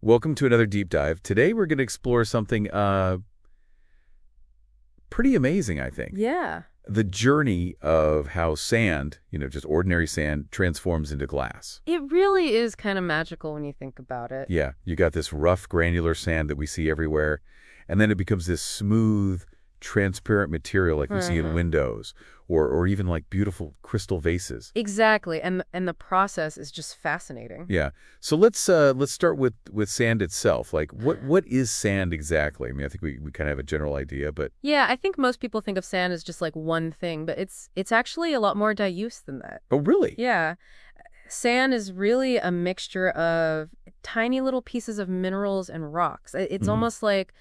Welcome to another deep dive. Today we're going to explore something pretty amazing, I think. Yeah. The journey of how sand, just ordinary sand, transforms into glass. It really is kind of magical when you think about it. Yeah, you got this rough, granular sand that we see everywhere, and then it becomes this smooth, transparent material like we see in windows, or even like beautiful crystal vases. Exactly. And the process is just fascinating. Yeah. So let's start with sand itself. Like what is sand exactly? I mean, I think we kind of have a general idea, but Yeah, I think most people think of sand as just like one thing, but it's actually a lot more diverse than that. oh, really? Yeah. Sand is really a mixture of tiny little pieces of minerals and rocks. It's Mhm. almost like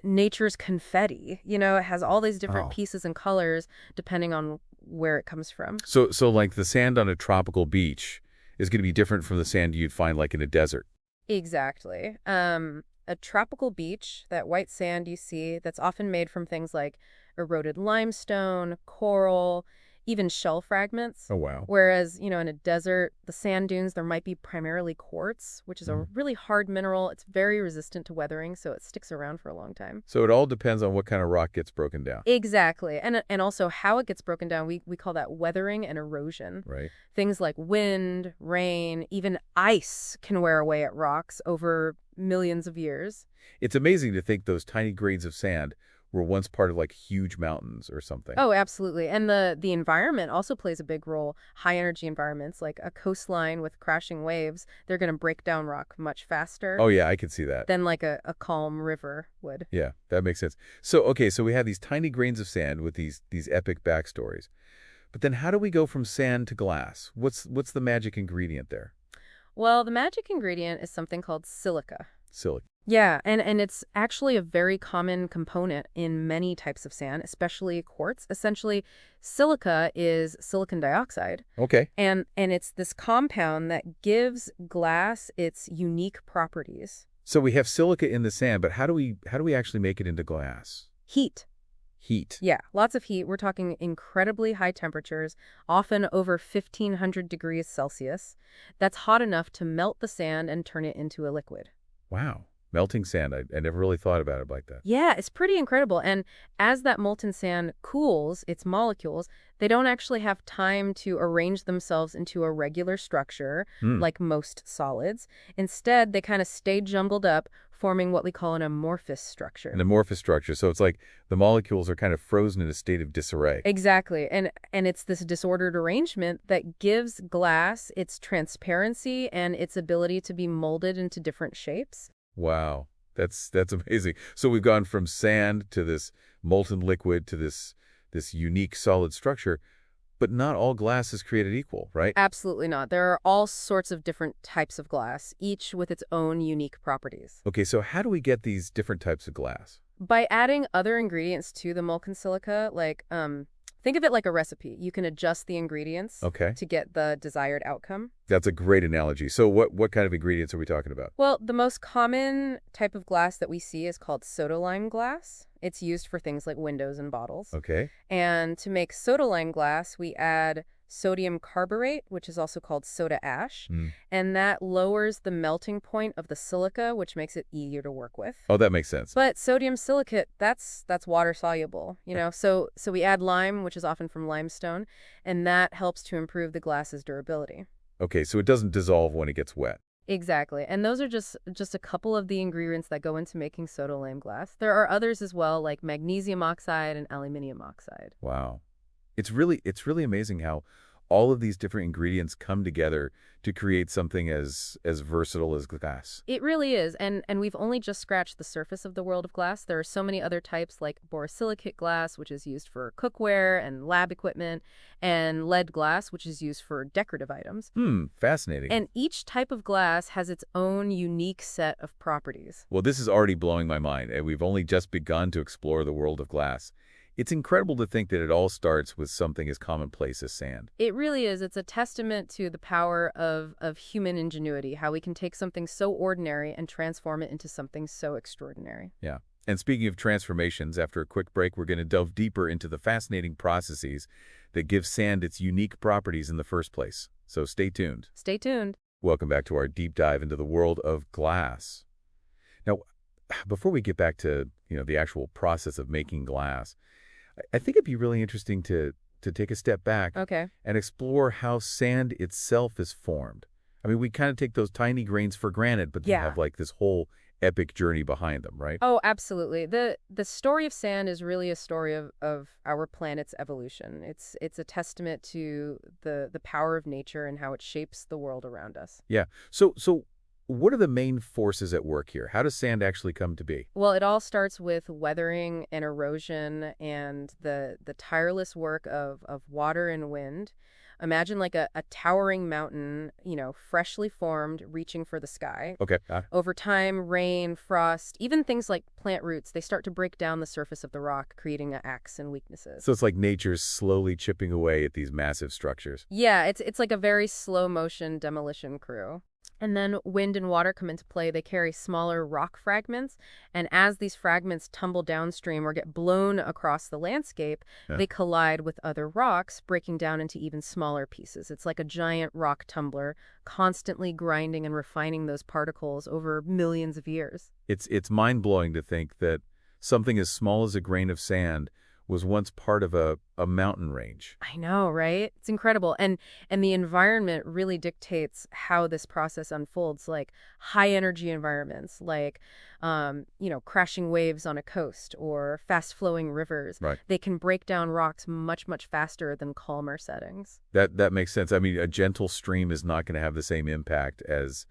nature's confetti. It has all these different Oh. pieces and colors depending on where it comes from. So like the sand on a tropical beach is going to be different from the sand you'd find like in a desert. Exactly. A tropical beach, that white sand you see, that's often made from things like eroded limestone, coral, even shell fragments. Oh, wow. Whereas, in a desert, the sand dunes, there might be primarily quartz, which is a Mhm. really hard mineral. It's very resistant to weathering, so it sticks around for a long time. So it all depends on what kind of rock gets broken down, Exactly. And also how it gets broken down, we call that weathering and erosion. right? Things like wind, rain, even ice can wear away at rocks over millions of years. It's amazing to think those tiny grains of sand were once part of like huge mountains or something. Oh, absolutely. And the environment also plays a big role. High energy environments like a coastline with crashing waves, they're going to break down rock much faster Oh, yeah, I can see that. than like a calm river would. Yeah, that makes sense. So, okay, so we have these tiny grains of sand with these epic backstories. But then how do we go from sand to glass? What's the magic ingredient there? Well, the magic ingredient is something called silica. Silicon. Yeah, and it's actually a very common component in many types of sand, especially quartz. Essentially, silica is silicon dioxide, Okay. and it's this compound that gives glass its unique properties. So we have silica in the sand, but how do we actually make it into glass? Heat. Heat. Yeah, lots of heat. We're talking incredibly high temperatures, often over 1500 degrees Celsius. That's hot enough to melt the sand and turn it into a liquid. Wow. Melting sand. I never really thought about it like that. Yeah, it's pretty incredible. And as that molten sand cools, its molecules, they don't actually have time to arrange themselves into a regular structure Hmm. like most solids. Instead, they kind of stay jumbled up, forming what we call an amorphous structure. An amorphous structure. So it's like the molecules are kind of frozen in a state of disarray. Exactly. And it's this disordered arrangement that gives glass its transparency and its ability to be molded into different shapes. Wow. That's amazing. So we've gone from sand to this molten liquid to this unique solid structure, but not all glass is created equal, right? Absolutely not. There are all sorts of different types of glass, each with its own unique properties. Okay, so how do we get these different types of glass? By adding other ingredients to the molten silica, like think of it like a recipe. You can adjust the ingredients Okay. to get the desired outcome. That's a great analogy. So what kind of ingredients are we talking about? Well, the most common type of glass that we see is called soda lime glass. It's used for things like windows and bottles. Okay. And to make soda lime glass, we add sodium carborate, which is also called soda ash, Hmm. and that lowers the melting point of the silica, which makes it easier to work with. Oh, that makes sense. But sodium silicate, that's water soluble, So we add lime, which is often from limestone, and that helps to improve the glass's durability. Okay, so it doesn't dissolve when it gets wet. Exactly. And those are just a couple of the ingredients that go into making soda lime glass. There are others as well, like magnesium oxide and aluminum oxide. Wow. It's really amazing how all of these different ingredients come together to create something as versatile as glass. It really is, and we've only just scratched the surface of the world of glass. There are so many other types like borosilicate glass, which is used for cookware and lab equipment, and lead glass, which is used for decorative items. Fascinating. And each type of glass has its own unique set of properties. Well, this is already blowing my mind, and we've only just begun to explore the world of glass. It's incredible to think that it all starts with something as commonplace as sand. It really is. It's a testament to the power of human ingenuity, how we can take something so ordinary and transform it into something so extraordinary. Yeah. And speaking of transformations, after a quick break, we're going to delve deeper into the fascinating processes that give sand its unique properties in the first place. So stay tuned. Stay tuned. Welcome back to our deep dive into the world of glass. Now, before we get back to, the actual process of making glass, I think it'd be really interesting to take a step back Okay. and explore how sand itself is formed. I mean, we kind of take those tiny grains for granted, but they Yeah. have like this whole epic journey behind them, right? Oh, absolutely. The story of sand is really a story of our planet's evolution. It's a testament to the power of nature and how it shapes the world around us. Yeah. So what are the main forces at work here? How does sand actually come to be? Well, it all starts with weathering and erosion and the tireless work of water and wind. Imagine like a towering mountain, freshly formed, reaching for the sky. Okay. Over time, rain, frost, even things like plant roots, they start to break down the surface of the rock, creating acts and weaknesses. So it's like nature's slowly chipping away at these massive structures. Yeah, it's like a very slow motion demolition crew. And then wind and water come into play. They carry smaller rock fragments, and as these fragments tumble downstream or get blown across the landscape, Yeah. they collide with other rocks, breaking down into even smaller pieces. It's like a giant rock tumbler, constantly grinding and refining those particles over millions of years. It's mind-blowing to think that something as small as a grain of sand was once part of a mountain range. I know, right? It's incredible. And the environment really dictates how this process unfolds, like high energy environments, like crashing waves on a coast or fast flowing rivers. Right. They can break down rocks much, much faster than calmer settings. That makes sense. I mean, a gentle stream is not going to have the same impact as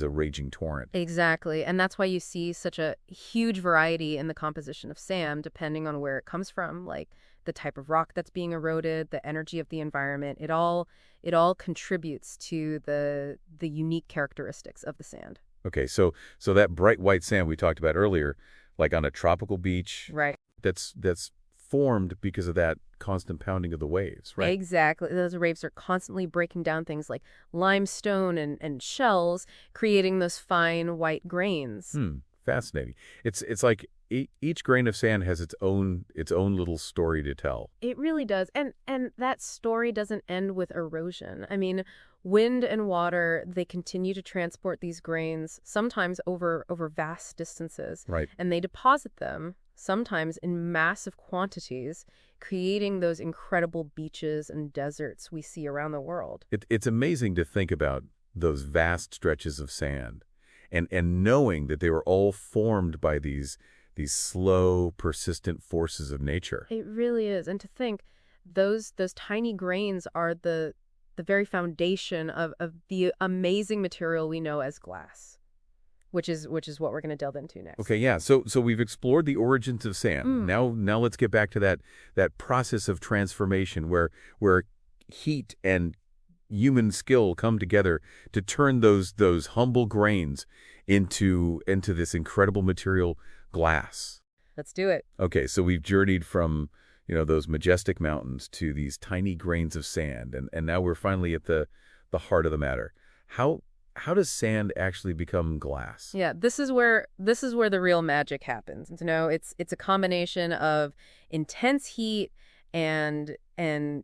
a raging torrent. Exactly. And that's why you see such a huge variety in the composition of sand, depending on where it comes from, like the type of rock that's being eroded, the energy of the environment. It all contributes to the unique characteristics of the sand. Okay, so that bright white sand we talked about earlier, like on a tropical beach, Right. that's formed because of that constant pounding of the waves, right? Exactly. Those waves are constantly breaking down things like limestone and shells, creating those fine white grains. Fascinating. It's like each grain of sand has its own little story to tell. It really does. And that story doesn't end with erosion. I mean, wind and water, they continue to transport these grains, sometimes over vast distances, Right. and they deposit them, sometimes in massive quantities, creating those incredible beaches and deserts we see around the world. It's amazing to think about those vast stretches of sand and knowing that they were all formed by these slow, persistent forces of nature. It really is. And to think those tiny grains are the very foundation of the amazing material we know as glass, which is what we're going to delve into next. Okay, yeah. So we've explored the origins of sand. Now let's get back to that process of transformation where heat and human skill come together to turn those humble grains into this incredible material, glass. Let's do it. Okay, so we've journeyed from, those majestic mountains to these tiny grains of sand, and now we're finally at the heart of the matter. How does sand actually become glass? Yeah, this is where the real magic happens. It's a combination of intense heat and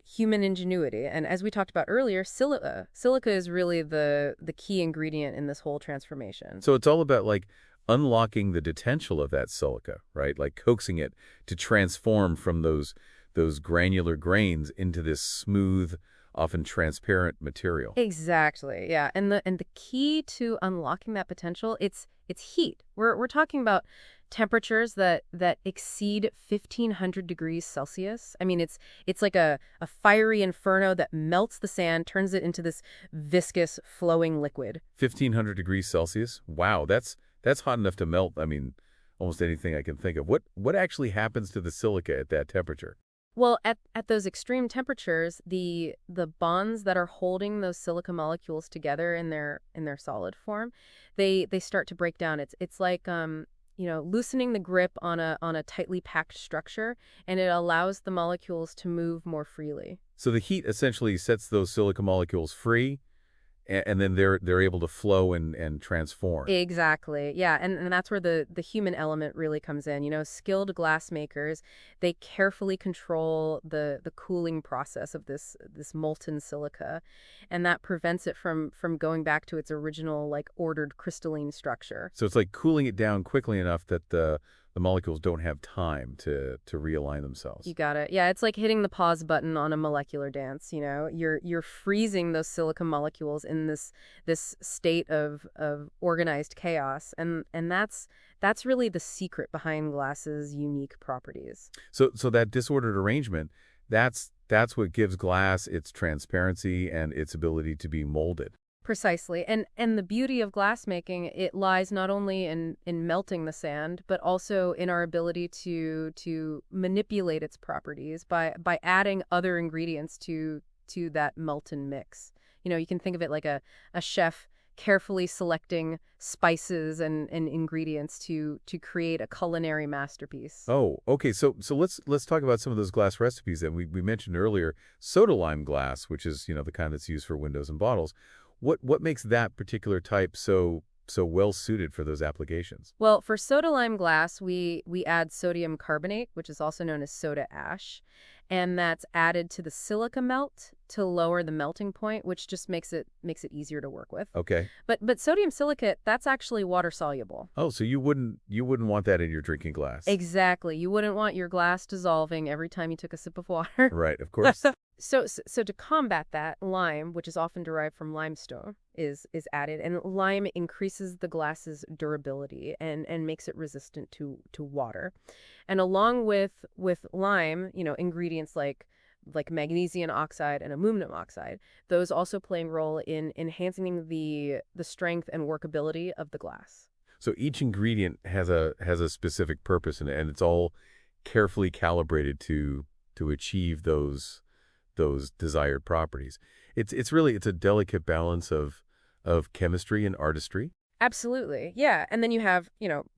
human ingenuity. And as we talked about earlier, silica is really the key ingredient in this whole transformation. So it's all about like unlocking the potential of that silica, right? Like coaxing it to transform from those granular grains into this smooth, often transparent material. Exactly. Yeah. And the key to unlocking that potential, it's heat. We're talking about temperatures that exceed 1,500 degrees Celsius. I mean, it's like a fiery inferno that melts the sand, turns it into this viscous, flowing liquid. 1,500 degrees Celsius? Wow, that's hot enough to melt, I mean, almost anything I can think of. What actually happens to the silica at that temperature? Well, at those extreme temperatures, the bonds that are holding those silica molecules together in their solid form, they start to break down. It's like loosening the grip on a tightly packed structure, and it allows the molecules to move more freely. So the heat essentially sets those silica molecules free, And then they're able to flow and transform. Exactly. Yeah, and that's where the human element really comes in. Skilled glassmakers, they carefully control the cooling process of this molten silica, and that prevents it from going back to its original like ordered crystalline structure. So it's like cooling it down quickly enough that the molecules don't have time to realign themselves. You got it. Yeah, it's like hitting the pause button on a molecular dance. You're freezing those silica molecules in this state of organized chaos, and that's really the secret behind glass's unique properties. So that disordered arrangement, that's what gives glass its transparency and its ability to be molded. Precisely. And the beauty of glassmaking, it lies not only in melting the sand, but also in our ability to manipulate its properties by adding other ingredients to that molten mix. You can think of it like a chef carefully selecting spices and ingredients to create a culinary masterpiece. Oh, okay. So let's talk about some of those glass recipes that we mentioned earlier. Soda lime glass, which is, the kind that's used for windows and bottles. What makes that particular type so well suited for those applications? Well, for soda lime glass, we add sodium carbonate, which is also known as soda ash, and that's added to the silica melt to lower the melting point, which just makes it easier to work with. Okay. But sodium silicate, that's actually water soluble. Oh, so you wouldn't want that in your drinking glass. Exactly. You wouldn't want your glass dissolving every time you took a sip of water. Right, of course. So to combat that, lime, which is often derived from limestone, is added, and lime increases the glass's durability and makes it resistant to water. And along with lime, ingredients like magnesium oxide and aluminum oxide, those also play a role in enhancing the strength and workability of the glass. So each ingredient has a specific purpose, and it's all carefully calibrated to achieve those desired properties. It's really a delicate balance of chemistry and artistry. Absolutely. Yeah. And then you have,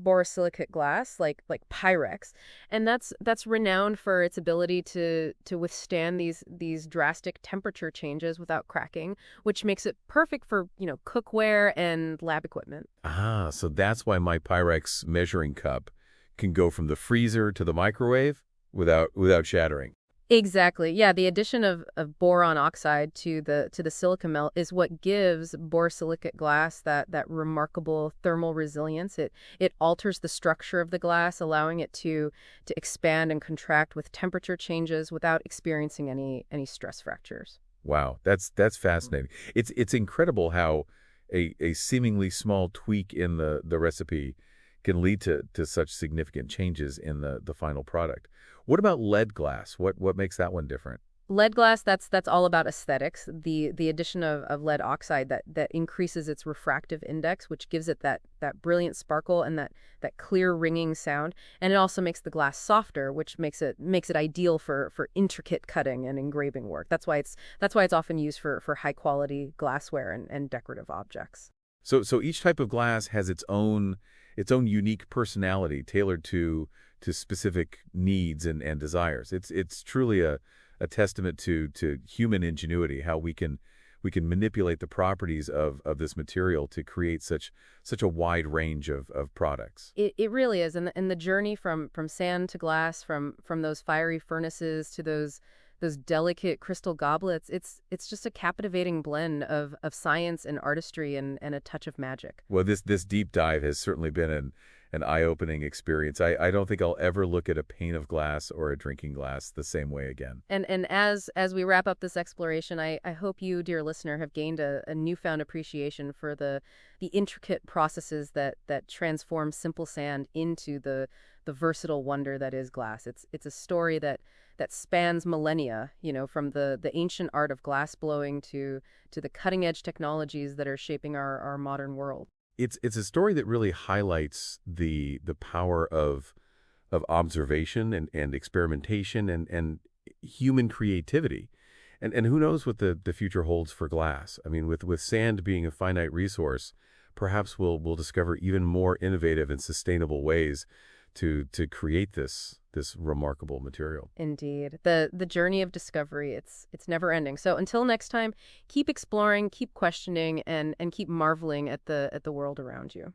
borosilicate glass like Pyrex, and that's renowned for its ability to withstand these drastic temperature changes without cracking, which makes it perfect for, cookware and lab equipment. Ah, so that's why my Pyrex measuring cup can go from the freezer to the microwave without shattering. Exactly. Yeah, the addition of boron oxide to the silica melt is what gives borosilicate glass that remarkable thermal resilience. It alters the structure of the glass, allowing it to expand and contract with temperature changes without experiencing any stress fractures. Wow, that's fascinating. It's incredible how a seemingly small tweak in the recipe can lead to such significant changes in the final product. What about lead glass? What makes that one different? Lead glass, that's all about aesthetics. The addition of lead oxide that increases its refractive index, which gives it that brilliant sparkle and that clear ringing sound. And it also makes the glass softer, which makes it ideal for intricate cutting and engraving work. That's why it's often used for high quality glassware and decorative objects. So each type of glass has its own unique personality tailored to specific needs and desires. It's truly a testament to human ingenuity, how we can manipulate the properties of this material to create such a wide range of products. It really is, and the journey from sand to glass, from those fiery furnaces to those delicate crystal goblets, it's just a captivating blend of science and artistry and a touch of magic. Well, this deep dive has certainly been an eye-opening experience. I don't think I'll ever look at a pane of glass or a drinking glass the same way again. And as we wrap up this exploration, I hope you, dear listener, have gained a newfound appreciation for the intricate processes that transform simple sand into the versatile wonder that is glass. It's a story that spans millennia, from the ancient art of glass blowing to the cutting-edge technologies that are shaping our modern world. It's a story that really highlights the power of observation and experimentation and human creativity. And who knows what the future holds for glass. I mean, with sand being a finite resource, perhaps we'll discover even more innovative and sustainable ways to create this remarkable material. Indeed. The journey of discovery, it's never ending. So until next time, keep exploring, keep questioning, and keep marveling at the world around you.